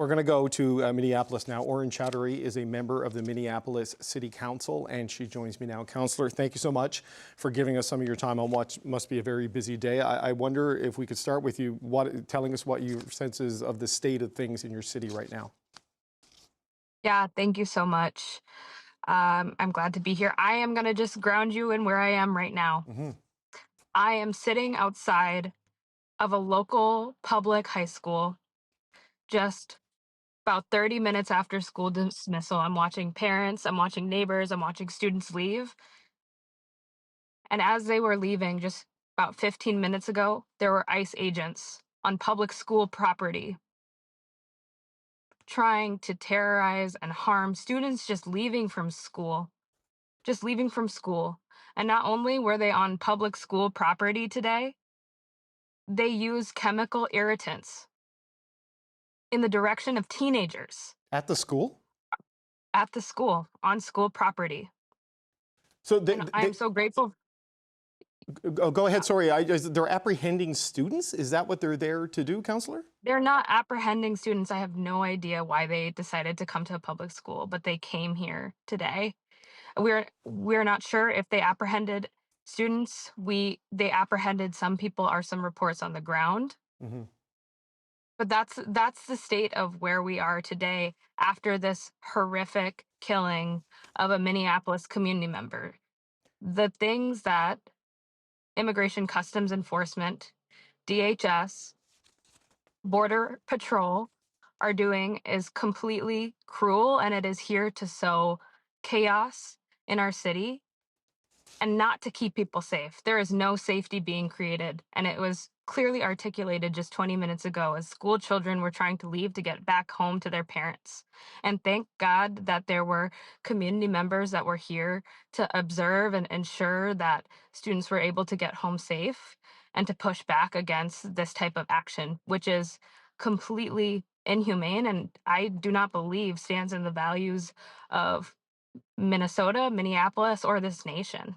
We're going to go to Minneapolis now. Aurin Chowdhury is a member of the Minneapolis City Council, and she joins me now. Councillor, thank you so much for giving us some of your time on what must be a very busy day. I wonder if we could start with you telling us what your sense is of the state of things in your city right now. Yeah, thank you so much. I'm glad to be here. I am going to just ground you in where I am right now. Mm-hmm. I am sitting outside of a local public high school, just about 30 minutes after school dismissal. I'm watching parents, I'm watching neighbors, I'm watching students leave. And as they were leaving just about 15 minutes ago, there were ICE agents on public school property trying to terrorize and harm students just leaving from school. Just leaving from school. And not only were they on public school property today, they used chemical irritants in the direction of teenagers At the school? at the school, on school property. So And I'm so grateful. go ahead, sorry. They're apprehending students? Is that what they're there to do, Councillor? They're not apprehending students. I have no idea why they decided to come to a public school, but they came here today. We're not sure if they apprehended students. They apprehended some people, are some reports on the ground. Mm-hmm. But that's the state of where we are today after this horrific killing of a Minneapolis community member. The things that Immigration Customs Enforcement, DHS, Border Patrol are doing is completely cruel, and it is here to sow chaos in our city and not to keep people safe. There is no safety being created, and it was clearly articulated just 20 minutes ago as school children were trying to leave to get back home to their parents. And thank God that there were community members that were here to observe and ensure that students were able to get home safe and to push back against this type of action, which is completely inhumane and I do not believe stands in the values of Minnesota, Minneapolis, or this nation.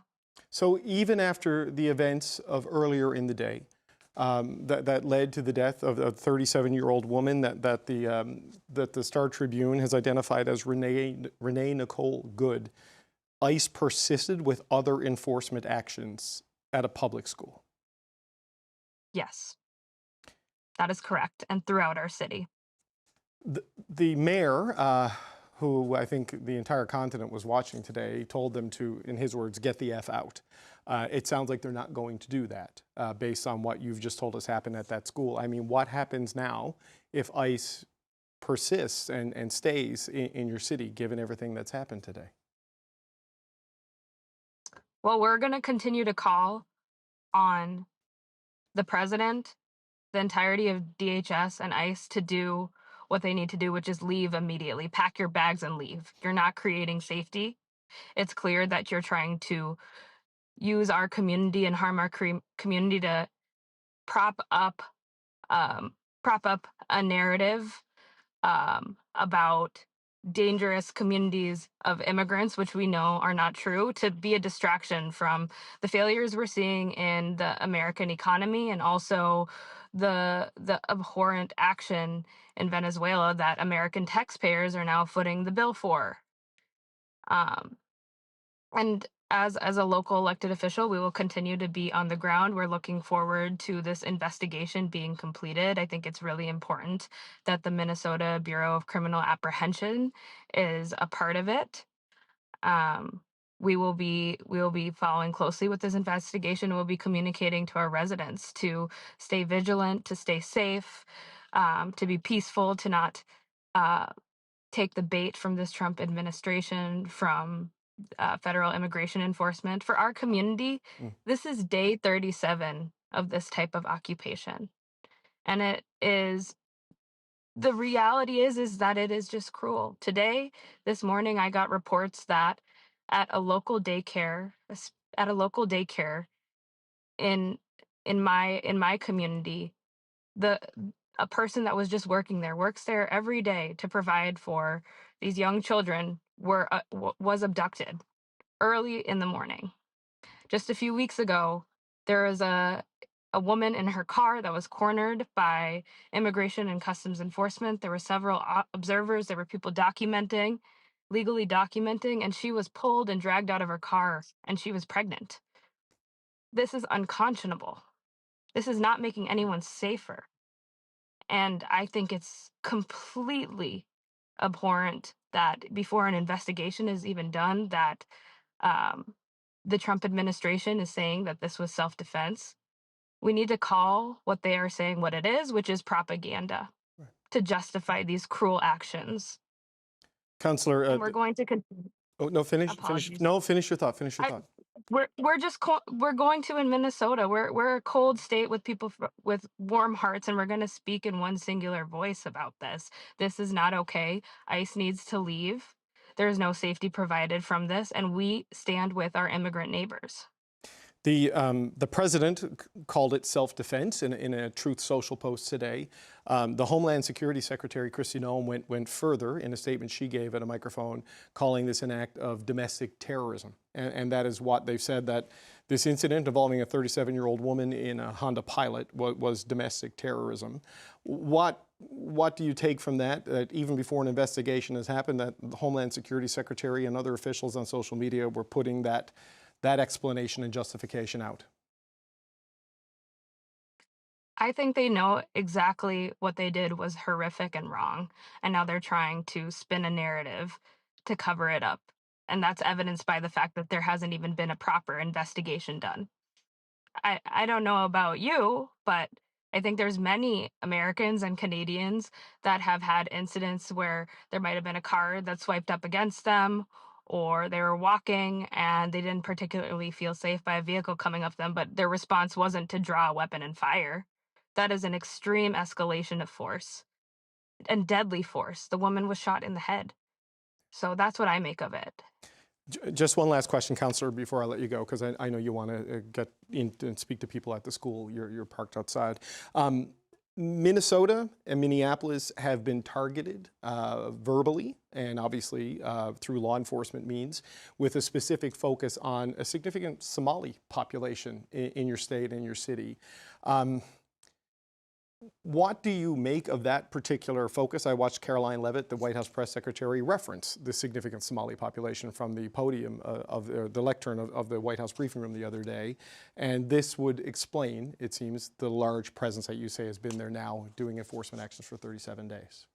So even after the events of earlier in the day, that led to the death of a 37-year-old woman that the Star Tribune has identified as Renee Nicole Good, ICE persisted with other enforcement actions at a public school. Yes, that is correct, and throughout our city. The mayor, who I think the entire continent was watching today, told them to, in his words, get the F out. It sounds like they're not going to do that based on what you've just told us happened at that school. I mean, what happens now if ICE persists and stays in your city, given everything that's happened today? Well, we're going to continue to call on the president, the entirety of DHS and ICE to do what they need to do, which is leave immediately. Pack your bags and leave. You're not creating safety. It's clear that you're trying to use our community and harm our community to prop up a narrative about dangerous communities of immigrants, which we know are not true, to be a distraction from the failures we're seeing in the American economy and also the abhorrent action in Venezuela that American taxpayers are now footing the bill for. And as a local elected official, we will continue to be on the ground. We're looking forward to this investigation being completed. I think it's really important that the Minnesota Bureau of Criminal Apprehension is a part of it. We will be following closely with this investigation. We'll be communicating to our residents to stay vigilant, to stay safe, to be peaceful, to not take the bait from this Trump administration, from federal immigration enforcement. For our community, this is day 37 of this type of occupation. And it is, the reality is that it is just cruel. Today, this morning, I got reports that at a local daycare in my community, a person that was just working there works there every day to provide for these young children was abducted early in the morning. Just a few weeks ago, there was a a woman in her car that was cornered by Immigration and Customs Enforcement. There were several observers. There were people documenting, legally documenting, and she was pulled and dragged out of her car, and she was pregnant. This is unconscionable. This is not making anyone safer. And I think it's completely abhorrent that before an investigation is even done, that um, the Trump administration is saying that this was self-defense. We need to call what they are saying what it is, which is propaganda, Right. to justify these cruel actions. Counselor, And we're going to continue. oh no, finish. Apologies. No, finish your thought. Finish your thought. We're going to in Minnesota. We're a cold state with people with warm hearts, and we're going to speak in one singular voice about this. This is not okay. ICE needs to leave. There is no safety provided from this, and we stand with our immigrant neighbors. The president called it self-defense in a Truth Social post today. The Homeland Security Secretary, Kristi Noem, went further in a statement she gave at a microphone, calling this an act of domestic terrorism. And that is what they've said, that this incident involving a 37-year-old woman in a Honda Pilot was domestic terrorism. What do you take from that, that even before an investigation has happened, that the Homeland Security Secretary and other officials on social media were putting that explanation and justification out? I think they know exactly what they did was horrific and wrong, and now they're trying to spin a narrative to cover it up. And that's evidenced by the fact that there hasn't even been a proper investigation done. I don't know about you, but I think there's many Americans and Canadians that have had incidents where there might have been a car that swiped up against them, or they were walking and they didn't particularly feel safe by a vehicle coming up them, but their response wasn't to draw a weapon and fire. That is an extreme escalation of force and deadly force. The woman was shot in the head. So that's what I make of it. Just one last question, Counselor, before I let you go, because I know you want to get in and speak to people at the school. You're parked outside. Minnesota and Minneapolis have been targeted verbally and obviously through law enforcement means, with a specific focus on a significant Somali population in your state and your city. What do you make of that particular focus? I watched Caroline Leavitt, the White House press secretary, reference the significant Somali population from the podium of the lectern of the White House briefing room the other day. And this would explain, it seems, the large presence that you say has been there now doing enforcement actions for 37 days.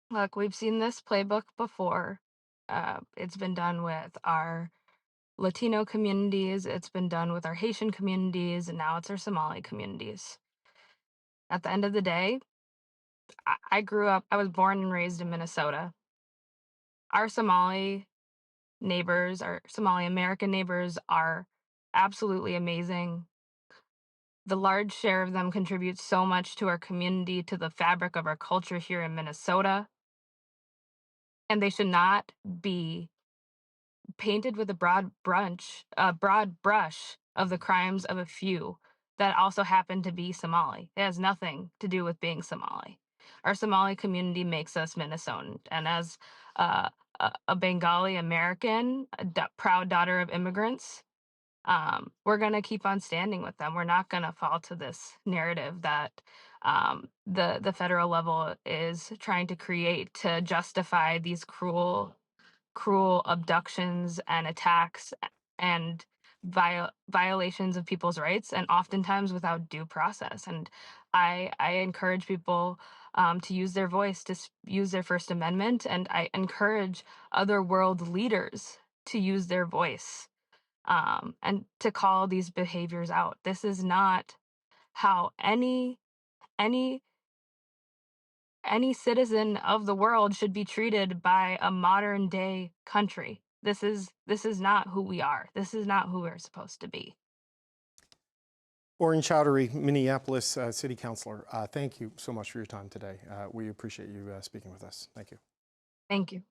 Look, we've seen this playbook before. It's been done with our Latino communities, it's been done with our Haitian communities, and now it's our Somali communities. At the end of the day, I was born and raised in Minnesota. Our Somali neighbors, our Somali American neighbors, are absolutely amazing. The large share of them contributes so much to our community, to the fabric of our culture here in Minnesota. And they should not be painted with a broad brush of the crimes of a few that also happen to be Somali. It has nothing to do with being Somali. Our Somali community makes us Minnesotan, and as uh, a Bengali American, proud daughter of immigrants, we're going to keep on standing with them. We're not going to fall to this narrative that the federal level is trying to create to justify these cruel abductions and attacks and violations of people's rights, and oftentimes without due process. And I encourage people to use their voice, to use their First Amendment, and I encourage other world leaders to use their voice and to call these behaviors out. This is not how any citizen of the world should be treated by a modern day country. This is not who we are. This is not who we're supposed to be. Aurin Chowdhury, Minneapolis City Councilor, thank you so much for your time today. We appreciate you speaking with us. Thank you. Thank you.